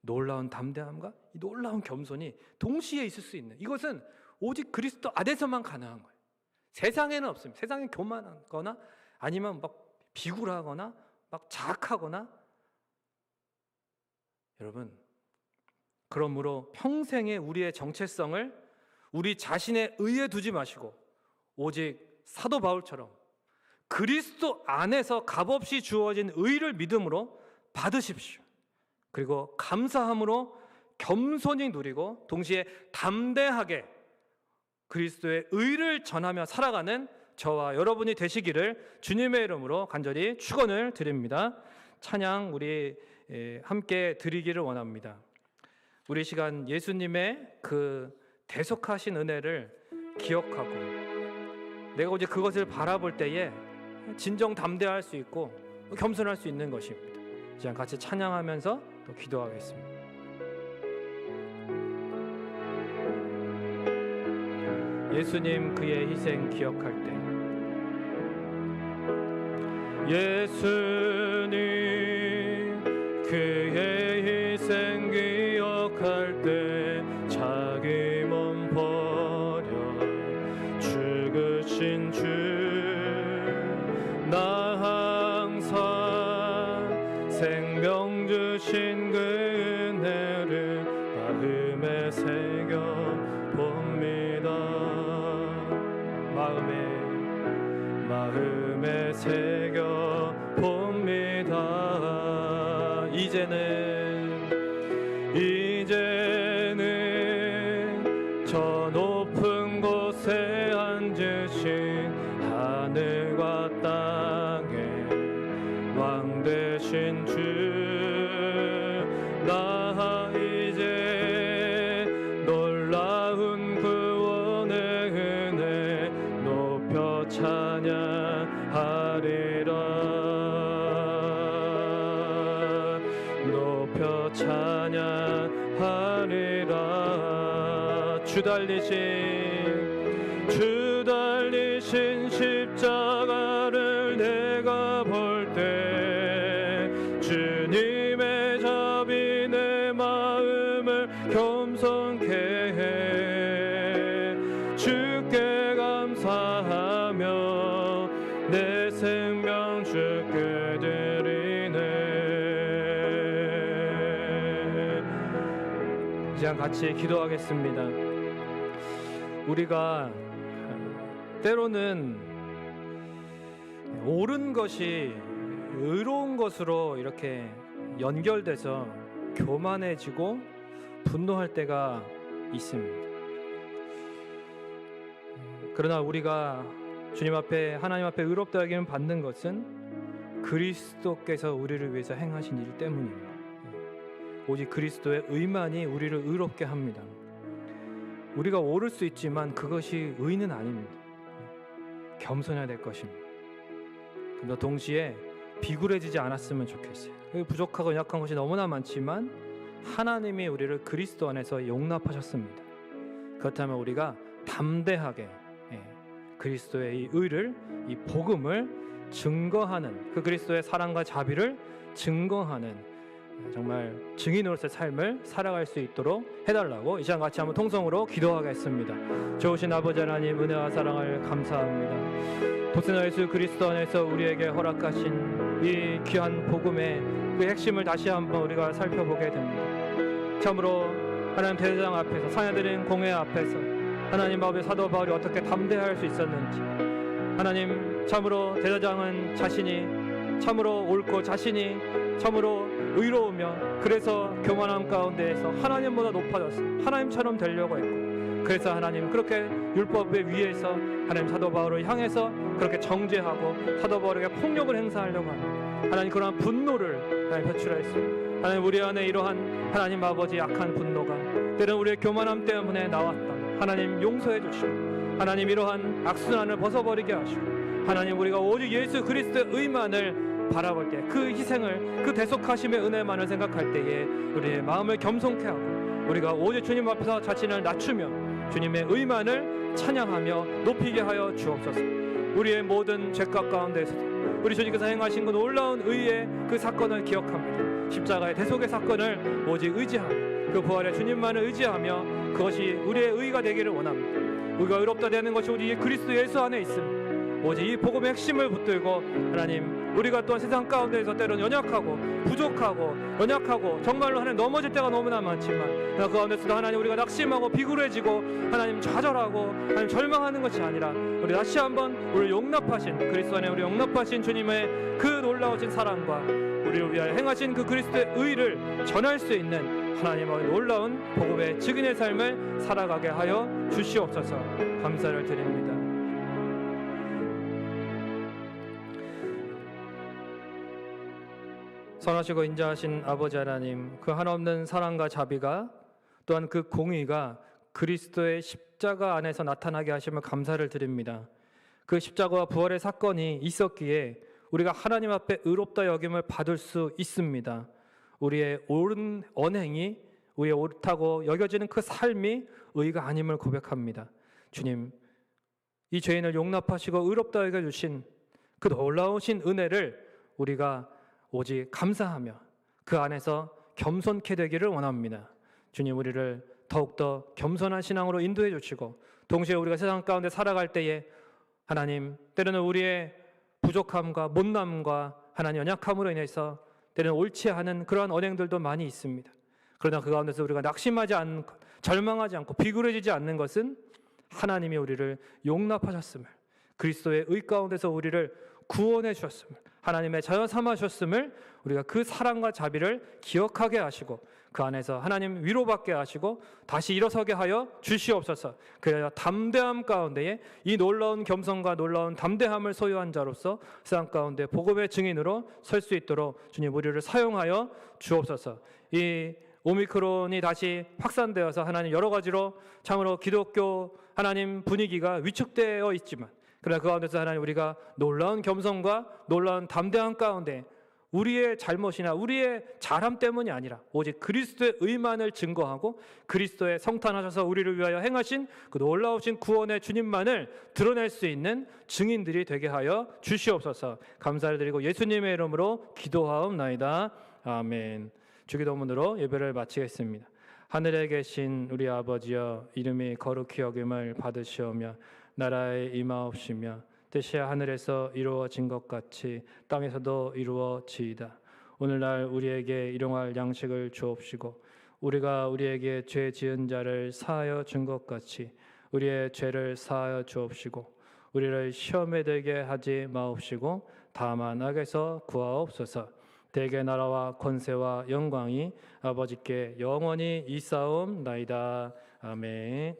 놀라운 담대함과 이 놀라운 겸손이 동시에 있을 수 있는, 이것은 오직 그리스도 안에서만 가능한 거예요. 세상에는 없습니다. 세상에 교만하거나 아니면 막 비굴하거나 막 자학하거나. 여러분, 그러므로 평생에 우리의 정체성을 우리 자신의 의에 두지 마시고 오직 사도 바울처럼 그리스도 안에서 값없이 주어진 의를 믿음으로 받으십시오. 그리고 감사함으로 겸손히 누리고 동시에 담대하게 그리스도의 의를 전하며 살아가는 저와 여러분이 되시기를 주님의 이름으로 간절히 축원을 드립니다. 찬양 우리 함께 드리기를 원합니다. 우리 시간 예수님의 그 대속하신 은혜를 기억하고 내가 오직 그것을 바라볼 때에 진정 담대할 수 있고 겸손할 수 있는 것입니다. 이제 같이 찬양하면서 또 기도하겠습니다. 예수님 그의 희생 기억할 때, 예수님 그의 희생 기억할 때 자기 몸 버려 죽으신 주, 나 항상 생명 주신 그 은혜를 마음에 새겨 봅니다. 마음에 새겨 봅니다. 이제는 저 높은 곳에 앉으신 하늘과 땅의 왕 되신 주, 나 이제 놀라운 구원의 은혜 높여 찬양하리라, 높여 찬양하리라. 주 달리신 십자가를 내가 볼 때 주님의 자비 내 마음을 겸손케 해. 주께 감사하며 내 생명 주께 드리네. 이제 같이 기도하겠습니다. 우리가 때로는 옳은 것이 의로운 것으로 이렇게 연결돼서 교만해지고 분노할 때가 있습니다. 그러나 우리가 주님 앞에 하나님 앞에 의롭다 여김을 받는 것은 그리스도께서 우리를 위해서 행하신 일 때문입니다. 오직 그리스도의 의만이 우리를 의롭게 합니다. 우리가 옳을 수 있지만 그것이 의는 아닙니다. 겸손해야 될 것입니다. 그러나 동시에 비굴해지지 않았으면 좋겠어요. 부족하고 약한 것이 너무나 많지만 하나님이 우리를 그리스도 안에서 용납하셨습니다. 그렇다면 우리가 담대하게 그리스도의 이 의를, 이 복음을 증거하는, 그 그리스도의 사랑과 자비를 증거하는 정말 증인으로서의 삶을 살아갈 수 있도록 해달라고 이 시간 같이 한번 통성으로 기도하겠습니다. 좋으신 아버지 하나님, 은혜와 사랑을 감사합니다. 독생자 예수 그리스도 안에서 우리에게 허락하신 이 귀한 복음의 그 핵심을 다시 한번 우리가 살펴보게 됩니다. 참으로 하나님 대제사장 앞에서, 사내들인 공회 앞에서 하나님 아버지 사도 바울이 어떻게 담대할 수 있었는지, 하나님 참으로 대제사장은 자신이 참으로 옳고 자신이 참으로 의로우며 그래서 교만함 가운데에서 하나님보다 높아졌어, 하나님처럼 되려고 했고, 그래서 하나님 그렇게 율법의 위에서 하나님 사도 바울을 향해서 그렇게 정죄하고 사도 바울에게 폭력을 행사하려고 하는 하나님 그러한 분노를 하나님 표출하였습니다. 하나님 우리 안에 이러한 하나님 아버지 약한 분노가 때로는 우리의 교만함 때문에 나왔다. 하나님 용서해 주시고, 하나님 이러한 악순환을 벗어버리게 하시고, 하나님 우리가 오직 예수 그리스도의 의만을 바라볼 때, 그 희생을, 그 대속하심의 은혜만을 생각할 때에 우리의 마음을 겸손케 하고, 우리가 오직 주님 앞에서 자신을 낮추며 주님의 의만을 찬양하며 높이게 하여 주옵소서. 우리의 모든 죄값 가운데서도 우리 주님께서 행하신 그 놀라운 의의 그 사건을 기억합니다. 십자가의 대속의 사건을 오직 의지하며 그 부활의 주님만을 의지하며 그것이 우리의 의가 되기를 원합니다. 우리가 의롭다 되는 것이 오직 그리스도 예수 안에 있습니다. 오직 이 복음의 핵심을 붙들고 하나님, 우리가 또한 세상 가운데에서 때로는 연약하고 부족하고 연약하고 정말로 하나님 넘어질 때가 너무나 많지만 그 가운데서도 하나님 우리가 낙심하고 비굴해지고 하나님 좌절하고 하나님 절망하는 것이 아니라 우리 다시 한번 우리를 용납하신 그리스도 안에 우리 용납하신 주님의 그 놀라우신 사랑과 우리를 위하여 행하신 그 그리스도의 의를 전할 수 있는 하나님의 놀라운 복음의 증인의 삶을 살아가게 하여 주시옵소서. 감사를 드립니다. 선하시고 인자하신 아버지 하나님, 그 한없는 사랑과 자비가 또한 그 공의가 그리스도의 십자가 안에서 나타나게 하심을 감사를 드립니다. 그 십자가와 부활의 사건이 있었기에 우리가 하나님 앞에 의롭다 여김을 받을 수 있습니다. 우리의 옳은 언행이, 우리의 옳다고 여겨지는 그 삶이 의가 아님을 고백합니다. 주님, 이 죄인을 용납하시고 의롭다 여겨주신 그 놀라우신 은혜를 우리가 오직 감사하며 그 안에서 겸손케 되기를 원합니다. 주님, 우리를 더욱더 겸손한 신앙으로 인도해 주시고, 동시에 우리가 세상 가운데 살아갈 때에 하나님, 때로는 우리의 부족함과 못남과 하나님 연약함으로 인해서 때로는 옳지 않은 그러한 언행들도 많이 있습니다. 그러나 그 가운데서 우리가 낙심하지 않고 절망하지 않고 비굴해지지 않는 것은 하나님이 우리를 용납하셨음을, 그리스도의 의 가운데서 우리를 구원해 주셨음을, 하나님의 자녀 삼으셨음을 우리가 그 사랑과 자비를 기억하게 하시고 그 안에서 하나님 위로받게 하시고 다시 일어서게 하여 주시옵소서. 그래야 담대함 가운데에 이 놀라운 겸손과 놀라운 담대함을 소유한 자로서 세상 가운데 복음의 증인으로 설 수 있도록 주님 우리를 사용하여 주옵소서. 이 오미크론이 다시 확산되어서 하나님 여러 가지로 참으로 기독교 하나님 분위기가 위축되어 있지만, 그러나 그 가운데서 하나님 우리가 놀라운 겸손과 놀라운 담대함 가운데 우리의 잘못이나 우리의 잘함 때문이 아니라 오직 그리스도의 의만을 증거하고 그리스도의 성탄하셔서 우리를 위하여 행하신 그 놀라우신 구원의 주님만을 드러낼 수 있는 증인들이 되게 하여 주시옵소서. 감사를 드리고 예수님의 이름으로 기도하옵나이다. 아멘. 주기도문으로 예배를 마치겠습니다. 하늘에 계신 우리 아버지여, 이름이 거룩히 여김을 받으시오며 나라에 임하옵시며 뜻이 하늘에서 이루어진 것 같이 땅에서도 이루어지이다. 오늘날 우리에게 일용할 양식을 주옵시고 우리가 우리에게 죄 지은 자를 사하여 준 것 같이 우리의 죄를 사하여 주옵시고 우리를 시험에 들게 하지 마옵시고 다만 악에서 구하옵소서. 대개 나라와 권세와 영광이 아버지께 영원히 있사옵나이다. 아멘.